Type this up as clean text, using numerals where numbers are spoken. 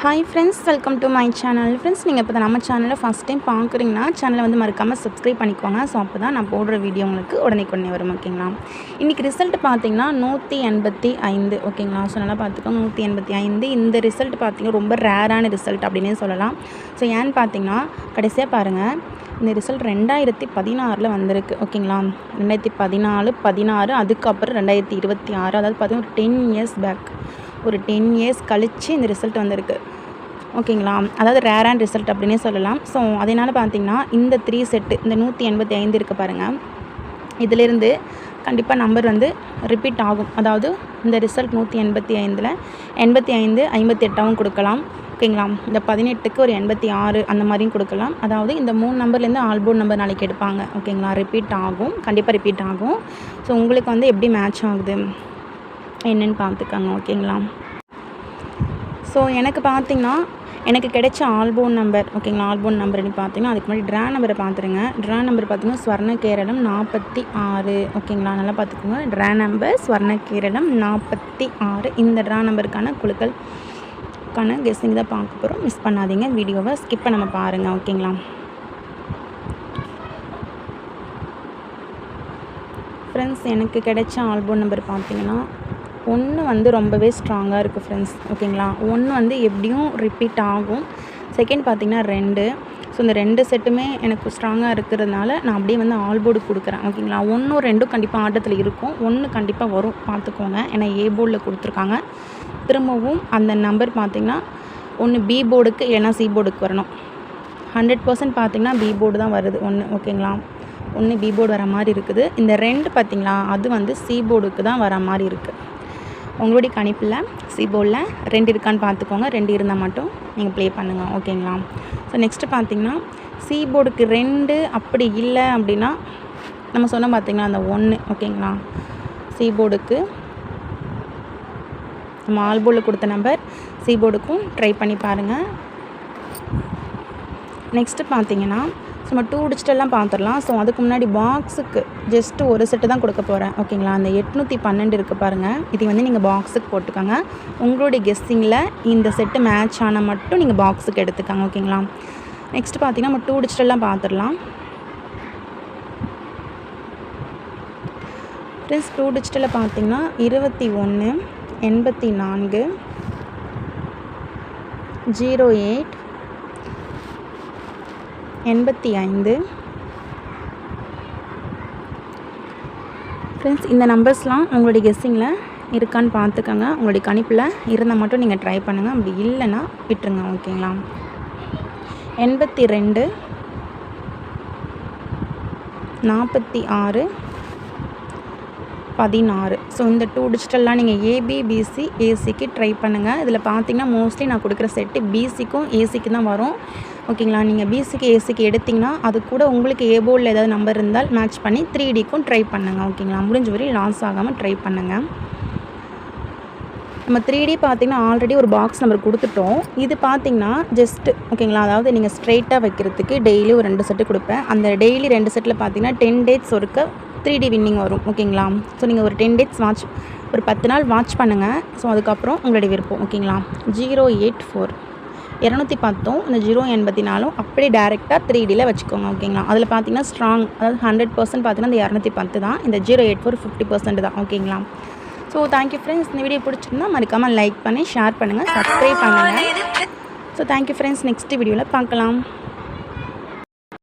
Hi friends, welcome to my channel. Friends, நீங்கள் இப்போ நம்ம சேனலில் ஃபஸ்ட் டைம் பார்க்குறீங்கன்னா சேனலை வந்து மறக்காமல் சப்ஸ்கிரைப் பண்ணிக்கோங்க. ஸோ அப்போ தான் நான் போடுற வீடியோ உங்களுக்கு உடனே வரும். ஓகேங்களா? இன்றைக்கி ரிசல்ட் பார்த்திங்கன்னா 185. ஓகேங்களா? ஸோ நல்லா பார்த்துக்கோங்க, 185. இந்த ரிசல்ட் பார்த்திங்கன்னா ரொம்ப ரேரான ரிசல்ட் அப்படின்னே சொல்லலாம். ஸோ ஏன்னு பார்த்தீங்கன்னா கடைசியாக பாருங்கள், இந்த ரிசல்ட் 2016 வந்திருக்கு. ஓகேங்களா? 2014, 16, அதுக்கப்புறம் 2026, அதாவது பார்த்திங்கன்னா ஒரு 10 இயர்ஸ் பேக், ஒரு 10 இயர்ஸ் கழித்து இந்த ரிசல்ட் வந்திருக்கு. ஓகேங்களா? அதாவது ரேரான ரிசல்ட் அப்படின்னே சொல்லலாம். ஸோ அதனால் பார்த்திங்கன்னா இந்த 3 செட்டு, இந்த 185 இருக்குது பாருங்கள், இதிலேருந்து கண்டிப்பாக நம்பர் வந்து ரிப்பீட் ஆகும். அதாவது இந்த ரிசல்ட் 185ல் 85, 58 கொடுக்கலாம். ஓகேங்களா? இந்த 18க்கு ஒரு 86 அந்த மாதிரியும் கொடுக்கலாம். அதாவது இந்த 3 நம்பர்லேருந்து ஆல்போர்ட் நம்பர் நாளைக்கு எடுப்பாங்க. ஓகேங்களா? ரிப்பீட் ஆகும், கண்டிப்பாக ரிப்பீட் ஆகும். ஸோ உங்களுக்கு வந்து எப்படி மேட்ச் ஆகுது என்னென்னு பார்த்துக்கோங்க. ஓகேங்களா? ஸோ எனக்கு பார்த்திங்கன்னா எனக்கு கிடைச்ச ஆல்போன் நம்பர், ஓகேங்களா, ஆல்போன் நம்பர்னு பார்த்தீங்கன்னா அதுக்கு முன்னாடி ட்ரா நம்பரை பார்த்துருங்க. ட்ரா நம்பர் பார்த்திங்கன்னா ஸ்வர்ணகேரளம் 46. ஓகேங்களா? நல்லா பார்த்துக்கோங்க. Draw number Swarnakeralam 46. இந்த ட்ரா நம்பருக்கான குழுக்களுக்கான கெஸ்ஸிங் தான் பார்க்க போகிறோம். மிஸ் பண்ணாதீங்க, வீடியோவை ஸ்கிப் பண்ணாமல் பாருங்கள். ஓகேங்களா? ஃப்ரெண்ட்ஸ், எனக்கு கிடைச்ச ஆல்போன் நம்பர் பார்த்திங்கன்னா 1 வந்து ரொம்பவே ஸ்ட்ராங்காக இருக்குது ஃப்ரெண்ட்ஸ். ஓகேங்களா? 1 வந்து எப்படியும் ரிப்பீட் ஆகும். செகண்ட் பார்த்திங்கன்னா 2. ஸோ இந்த 2 செட்டுமே எனக்கு ஸ்ட்ராங்காக இருக்கிறதுனால நான் அப்படியே வந்து ஆல்போர்டு கொடுக்குறேன். ஓகேங்களா? 1, 2 கண்டிப்பாக ஆட்டத்தில் இருக்கும். 1 கண்டிப்பாக வரும், பார்த்துக்கோங்க. ஏன்னா ஏ போர்டில் கொடுத்துருக்காங்க. திரும்பவும் அந்த நம்பர் பார்த்திங்கன்னா ஒன்று பி போர்டுக்கு இல்லைனா சி போர்டுக்கு வரணும். 100% பார்த்திங்கன்னா பி போர்டு தான் வருது. 1 ஓகேங்களா? 1 பி போர்டு வர மாதிரி இருக்குது. இந்த 2 பார்த்திங்களா, அது வந்து சி போர்டுக்கு தான் வர மாதிரி இருக்குது. உங்களுடைய கணிப்பில் சி போர்டில் 2 இருக்கான்னு பார்த்துக்கோங்க. 2 இருந்தால் மட்டும் நீங்கள் ப்ளே பண்ணுங்கள். ஓகேங்களா? ஸோ நெக்ஸ்ட்டு பார்த்திங்கன்னா சி போர்டுக்கு 2 அப்படி இல்லை அப்படின்னா நம்ம சொன்ன பார்த்திங்கன்னா அந்த 1. ஓகேங்களா? சி போர்டுக்கு நம்ம ஆல் போர்டில் கொடுத்த நம்பர் சி போர்டுக்கும் ட்ரை பண்ணி பாருங்கள். நெக்ஸ்ட்டு பார்த்திங்கன்னா நம்ம 2 டிஜிட்டெல்லாம் பார்த்துடலாம். ஸோ அதுக்கு முன்னாடி பாக்ஸுக்கு ஜஸ்ட்டு ஒரு செட்டு தான் கொடுக்க போகிறேன். ஓகேங்களா? அந்த 812 இருக்குது பாருங்கள், இது வந்து நீங்கள் பாக்ஸுக்கு போட்டுக்கோங்க. உங்களுடைய கெஸ்ஸிங்கில் இந்த செட்டு மேட்ச் ஆனால் மட்டும் நீங்கள் பாக்ஸுக்கு எடுத்துக்கோங்க. ஓகேங்களா? நெக்ஸ்ட்டு பார்த்திங்கன்னா நம்ம 2 டிஜிட்டெல்லாம் பார்த்துடலாம். ஃப்ரெண்ட்ஸ், 2 டிஜிட்டலில் பார்த்திங்கன்னா 21, 84, 08, 85. ஃப்ரெண்ட்ஸ், இந்த நம்பர்ஸ்லாம் உங்களுடைய கெஸ்ஸிங்கில் இருக்கான்னு பார்த்துக்கோங்க. உங்களுடைய கணிப்பில் இருந்தால் மட்டும் நீங்கள் ட்ரை பண்ணுங்கள். அப்படி இல்லைன்னா விட்டுருங்க. ஓகேங்களா? 82, 46, 16. ஸோ இந்த 2 டிஜிட்டல்லாம் நீங்கள் ஏபி, பிசி, ஏசிக்கு ட்ரை பண்ணுங்கள். இதில் பார்த்தீங்கன்னா மோஸ்ட்லி நான் கொடுக்குற செட்டு பிசிக்கும் ஏசிக்கு தான் வரும். ஓகேங்களா? நீங்கள் பிசிக்கு ஏசிக்கு எடுத்திங்கன்னா அது கூட உங்களுக்கு ஏ போர்டில் ஏதாவது நம்பர் இருந்தால் மேட்ச் பண்ணி 3டிக்கும் ட்ரை பண்ணுங்கள். ஓகேங்களா? முடிஞ்ச வரையும் லாஸ் ஆகாமல் ட்ரை பண்ணுங்கள். நம்ம 3D பார்த்திங்கன்னா ஆல்ரெடி ஒரு பாக்ஸ் நம்பர் கொடுத்துட்டோம். இது பார்த்திங்கன்னா ஜஸ்ட்டு ஓகேங்களா, அதாவது நீங்கள் ஸ்ட்ரெயிட்டாக வைக்கிறதுக்கு டெய்லி ஒரு 2 செட்டு கொடுப்பேன். அந்த டெய்லி 2 செட்டில் பார்த்திங்கன்னா 10 டேட்ஸ் ஒருக்க 3D வின்னிங் வரும். ஓகேங்களா? ஸோ நீங்கள் ஒரு 10 டேட்ஸ் வாட்ச், ஒரு 10 நாள் வாட்ச் பண்ணுங்கள். ஸோ அதுக்கப்புறம் உங்களுடைய விருப்பம். ஓகேங்களா? 084 210, இந்த 084 அப்படியே டேரெக்டாக 3Dயில் வச்சுக்கோங்க. ஓகேங்களா? அதில் பார்த்தீங்கன்னா ஸ்ட்ராங், அதாவது 100% பார்த்தீங்கன்னா இந்த 210 தான். இந்த 084 50% தான். ஓகேங்களா? So thank you friends. இந்த வீடியோ பிடிச்சிருந்தா மறக்காமல் லைக் பண்ணி ஷேர் பண்ணுங்கள், சப்ஸ்கிரைப் பண்ணுங்கள். So thank you friends. நெக்ஸ்ட் வீடியோவில் பார்க்கலாம்.